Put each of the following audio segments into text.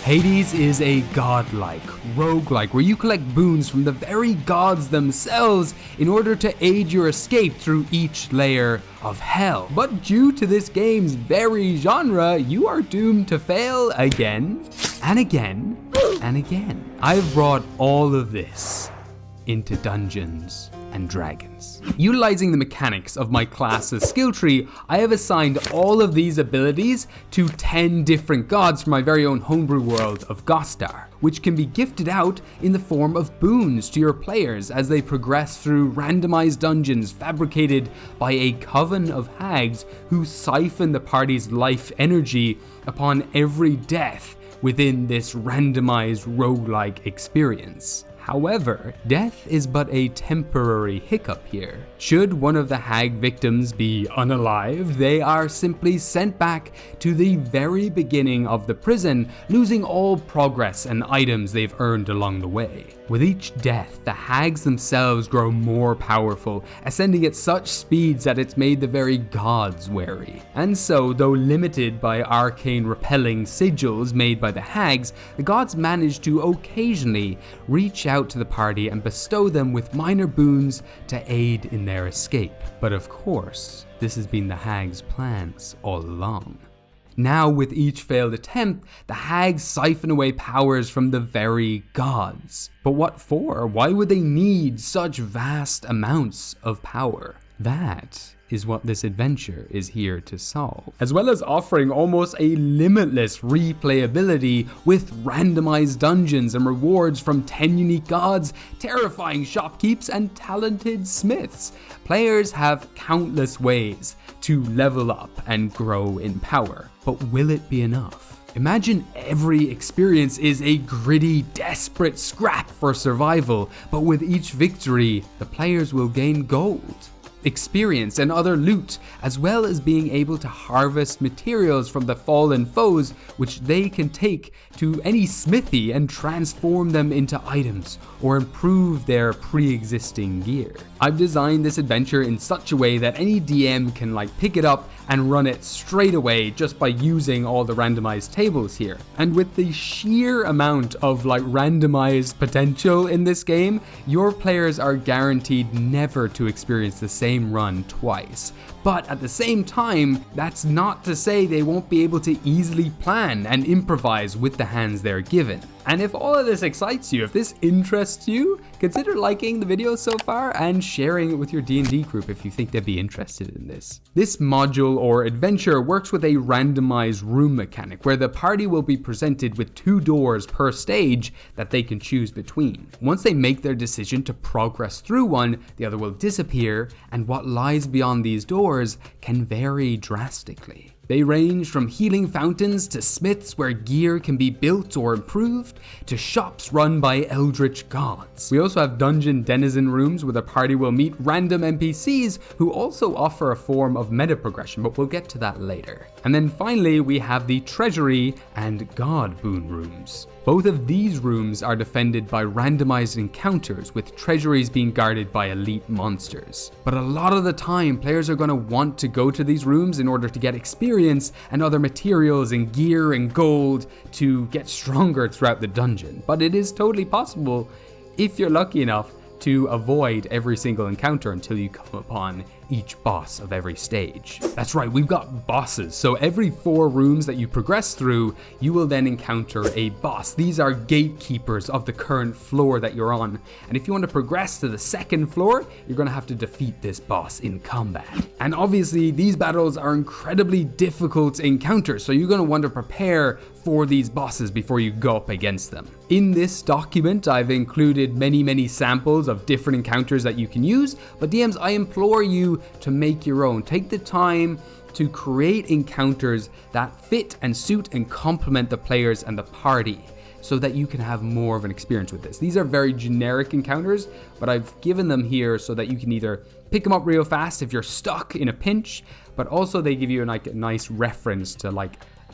Hades is a godlike, roguelike, where you collect boons from the very gods themselves in order to aid your escape through each layer of hell. But due to this game's very genre, you are doomed to fail again, and again, and again. I've brought all of this into Dungeons and Dragons. Utilizing the mechanics of my Classless Skill Tree, I have assigned all of these abilities to 10 different gods from my very own homebrew world of Gostar, which can be gifted out in the form of boons to your players as they progress through randomized dungeons fabricated by a coven of hags who siphon the party's life energy upon every death within this randomized roguelike experience. However, death is but a temporary hiccup here. Should one of the hag victims be unalived, they are simply sent back to the very beginning of the prison, losing all progress and items they've earned along the way. With each death, the hags themselves grow more powerful, ascending at such speeds that it's made the very gods wary. And so, though limited by arcane repelling sigils made by the hags, the gods manage to occasionally reach out to the party and bestow them with minor boons to aid in their escape. But of course, this has been the hags' plans all along. Now, with each failed attempt, the hags siphon away powers from the very gods. But what for? Why would they need such vast amounts of power? That is what this adventure is here to solve, as well as offering almost a limitless replayability with randomized dungeons and rewards from 10 unique gods, terrifying shopkeepers, and talented smiths. Players have countless ways to level up and grow in power, but will it be enough? Imagine every experience is a gritty, desperate scrap for survival, but with each victory, the players will gain gold, experience, and other loot, as well as being able to harvest materials from the fallen foes, which they can take to any smithy and transform them into items or improve their pre-existing gear. I've designed this adventure in such a way that any DM can pick it up and run it straight away just by using all the randomized tables here. And with the sheer amount of randomized potential in this game, your players are guaranteed never to experience the same run twice. But at the same time, that's not to say they won't be able to easily plan and improvise with the hands they're given. And if all of this excites you, if this interests you, consider liking the video so far and sharing it with your D&D group if you think they'd be interested in this. This module or adventure works with a randomized room mechanic where the party will be presented with 2 doors per stage that they can choose between. Once they make their decision to progress through one, the other will disappear, and what lies beyond these doors can vary drastically. They range from healing fountains to smiths where gear can be built or improved, to shops run by eldritch gods. We also have dungeon denizen rooms where the party will meet random NPCs who also offer a form of meta progression, but we'll get to that later. And then finally, we have the treasury and god boon rooms. Both of these rooms are defended by randomized encounters, with treasuries being guarded by elite monsters. But a lot of the time, players are going to want to go to these rooms in order to get experience and other materials and gear and gold to get stronger throughout the dungeon. But it is totally possible, if you're lucky enough, to avoid every single encounter until you come upon each boss of every stage. That's right, we've got bosses. So every 4 rooms that you progress through, you will then encounter a boss. These are gatekeepers of the current floor that you're on. And if you want to progress to the 2nd floor, you're going to have to defeat this boss in combat. And obviously, these battles are incredibly difficult encounters, so you're going to want to prepare for these bosses before you go up against them. In this document, I've included many samples of different encounters that you can use, but DMs, I implore you to make your own. Take the time to create encounters that fit and suit and complement the players and the party, so that you can have more of an experience with this. These are very generic encounters, but I've given them here so that you can either pick them up real fast if you're stuck in a pinch, but also they give you a nice reference to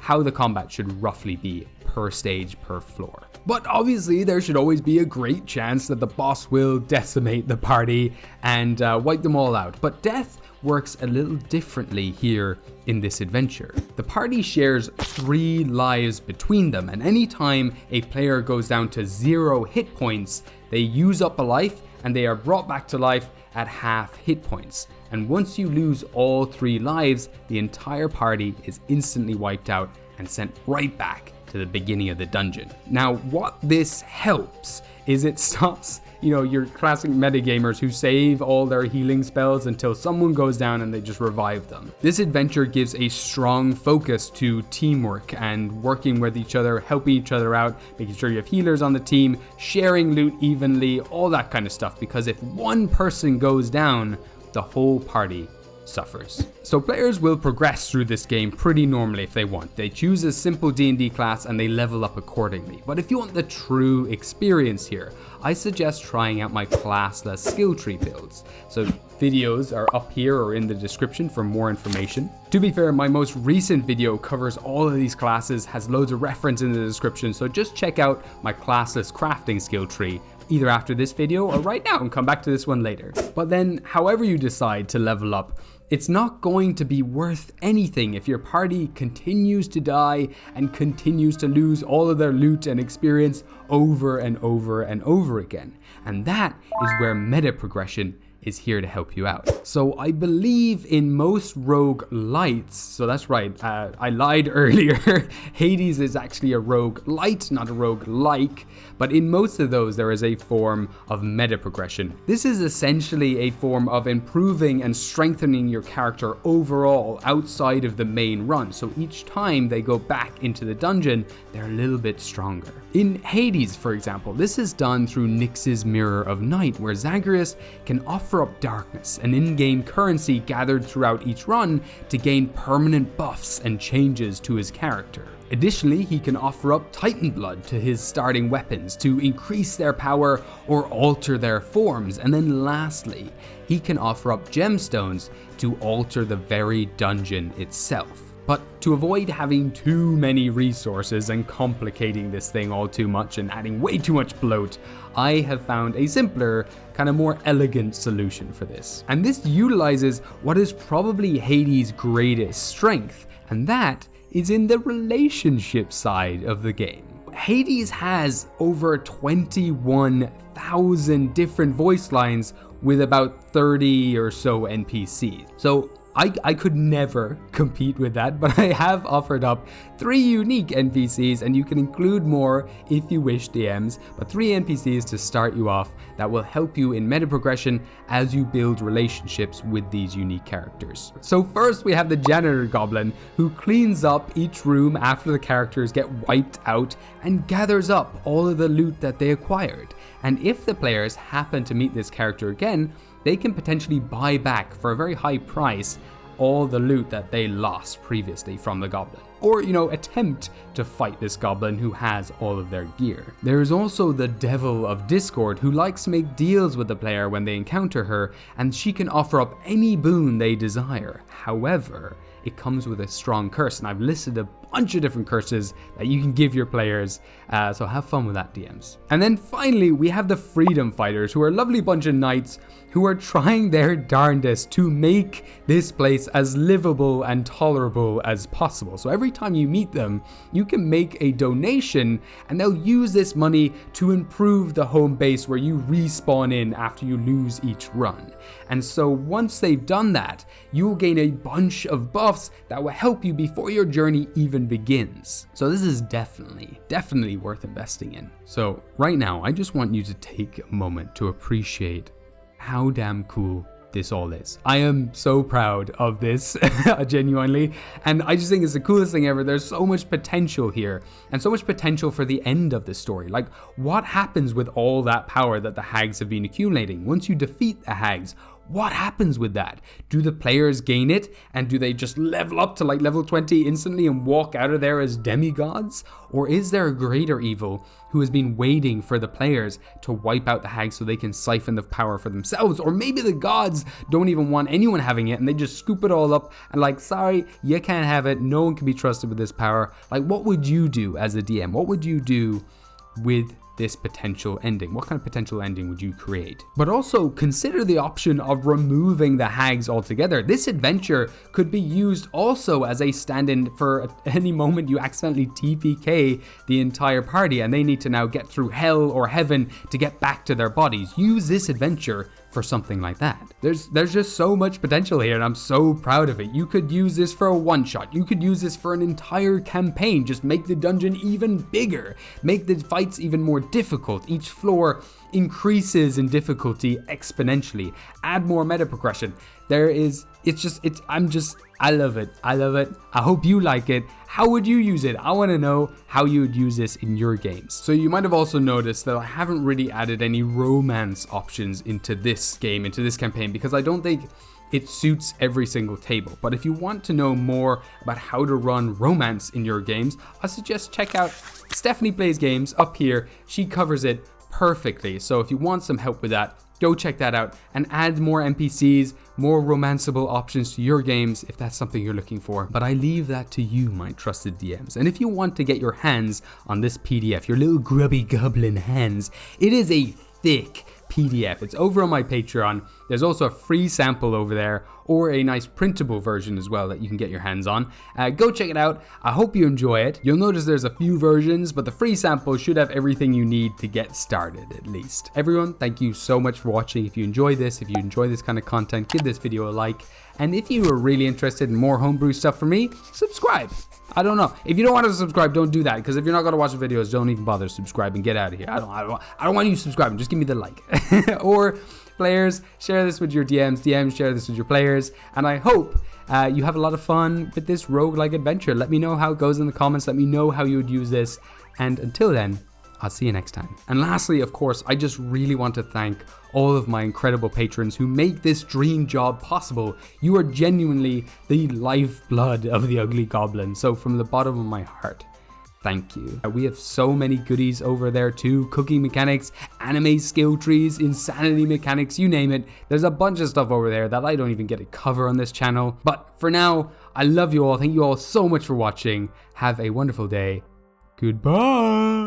how the combat should roughly be per stage, per floor. But obviously there should always be a great chance that the boss will decimate the party and wipe them all out. But death works a little differently here in this adventure. The party shares 3 lives between them, and anytime a player goes down to 0 hit points, they use up a life and they are brought back to life at half hit points. And once you lose all 3 lives, the entire party is instantly wiped out and sent right back to the beginning of the dungeon. Now, what this helps is it stops, your classic metagamers who save all their healing spells until someone goes down and they just revive them. This adventure gives a strong focus to teamwork and working with each other, helping each other out, making sure you have healers on the team, sharing loot evenly, all that kind of stuff, because if one person goes down, the whole party suffers. So players will progress through this game pretty normally if they want. They choose a simple D&D class and they level up accordingly. But if you want the true experience here, I suggest trying out my Classless Skill Tree builds. So videos are up here or in the description for more information. To be fair, my most recent video covers all of these classes, has loads of reference in the description, so just check out my Classless Crafting Skill Tree either after this video or right now and come back to this one later. But then, however you decide to level up, it's not going to be worth anything if your party continues to die and continues to lose all of their loot and experience over and over and over again. And that is where meta progression is here to help you out. So I believe in most roguelites, so that's right, I lied earlier, Hades is actually a roguelite, not a roguelike, but in most of those there is a form of meta progression. This is essentially a form of improving and strengthening your character overall outside of the main run, so each time they go back into the dungeon, they're a little bit stronger. In Hades, for example, this is done through Nyx's Mirror of Night, where Zagreus can offer up darkness, an in-game currency gathered throughout each run to gain permanent buffs and changes to his character. Additionally, he can offer up Titan Blood to his starting weapons to increase their power or alter their forms. And then lastly, he can offer up gemstones to alter the very dungeon itself. But to avoid having too many resources and complicating this thing all too much and adding way too much bloat, I have found a simpler, kind of more elegant solution for this. And this utilizes what is probably Hades' greatest strength, and that is in the relationship side of the game. Hades has over 21,000 different voice lines with about 30 or so NPCs. So I could never compete with that, but I have offered up 3 unique NPCs, and you can include more if you wish, DMs, but 3 NPCs to start you off that will help you in meta progression as you build relationships with these unique characters. So first we have the janitor goblin, who cleans up each room after the characters get wiped out and gathers up all of the loot that they acquired. And if the players happen to meet this character again, they can potentially buy back for a very high price all the loot that they lost previously from the goblin. Or, attempt to fight this goblin who has all of their gear. There is also the Devil of Discord, who likes to make deals with the player when they encounter her, and she can offer up any boon they desire. However, it comes with a strong curse, and I've listed a bunch of different curses that you can give your players, so have fun with that, DMs. And then finally, we have the Freedom Fighters, who are a lovely bunch of knights who are trying their darndest to make this place as livable and tolerable as possible. So every time you meet them, you can make a donation, and they'll use this money to improve the home base where you respawn in after you lose each run. And so once they've done that, you'll gain a bunch of buffs that will help you before your journey even begins. So this is definitely worth investing in. So right now, I just want you to take a moment to appreciate how damn cool this all is. I am so proud of this, genuinely, and I just think it's the coolest thing ever. There's so much potential here, and so much potential for the end of the story. Like, what happens with all that power that the hags have been accumulating? Once you defeat the hags, what happens with that? Do the players gain it, and do they just level up to like level 20 instantly and walk out of there as demigods? Or is there a greater evil who has been waiting for the players to wipe out the hag so they can siphon the power for themselves? Or maybe the gods don't even want anyone having it and they just scoop it all up and like, sorry, you can't have it, no one can be trusted with this power. Like, what would you do as a DM? What would you do with this potential ending? What kind of potential ending would you create? But also consider the option of removing the hags altogether. This adventure could be used also as a stand-in for any moment you accidentally TPK the entire party and they need to now get through hell or heaven to get back to their bodies. Use this adventure for something like that. There's just so much potential here and I'm so proud of it. You could use this for a one-shot. You could use this for an entire campaign. Just make the dungeon even bigger. Make the fights even more difficult. Each floor increases in difficulty exponentially. Add more meta progression. I love it. I hope you like it. How would you use it? I want to know how you would use this in your games. So you might have also noticed that I haven't really added any romance options into this game, into this campaign, because I don't think it suits every single table. But if you want to know more about how to run romance in your games, I suggest check out Stephanie Plays Games up here. She covers it perfectly. So if you want some help with that, go check that out and add more NPCs, more romanceable options to your games if that's something you're looking for. But I leave that to you, my trusted DMs. And if you want to get your hands on this PDF, your little grubby goblin hands, it is a thick PDF. It's over on my Patreon. There's also a free sample over there, or a nice printable version as well that you can get your hands on. Go check it out. I hope you enjoy it. You'll notice there's a few versions, but the free sample should have everything you need to get started, at least. Everyone, thank you so much for watching. If you enjoy this kind of content, give this video a like. And if you are really interested in more homebrew stuff from me, subscribe. I don't know. If you don't want to subscribe, don't do that. Because if you're not going to watch the videos, don't even bother subscribing. Get out of here. I don't want you subscribing. Just give me the like. Or players, share this with your DMs. DMs, share this with your players. And I hope you have a lot of fun with this roguelike adventure. Let me know how it goes in the comments. Let me know how you would use this. And until then, I'll see you next time. And lastly, of course, I just really want to thank all of my incredible patrons who make this dream job possible. You are genuinely the lifeblood of the Ugly Goblin. So from the bottom of my heart, thank you. We have so many goodies over there too. Cooking mechanics, anime skill trees, insanity mechanics, you name it. There's a bunch of stuff over there that I don't even get to cover on this channel. But for now, I love you all. Thank you all so much for watching. Have a wonderful day. Goodbye.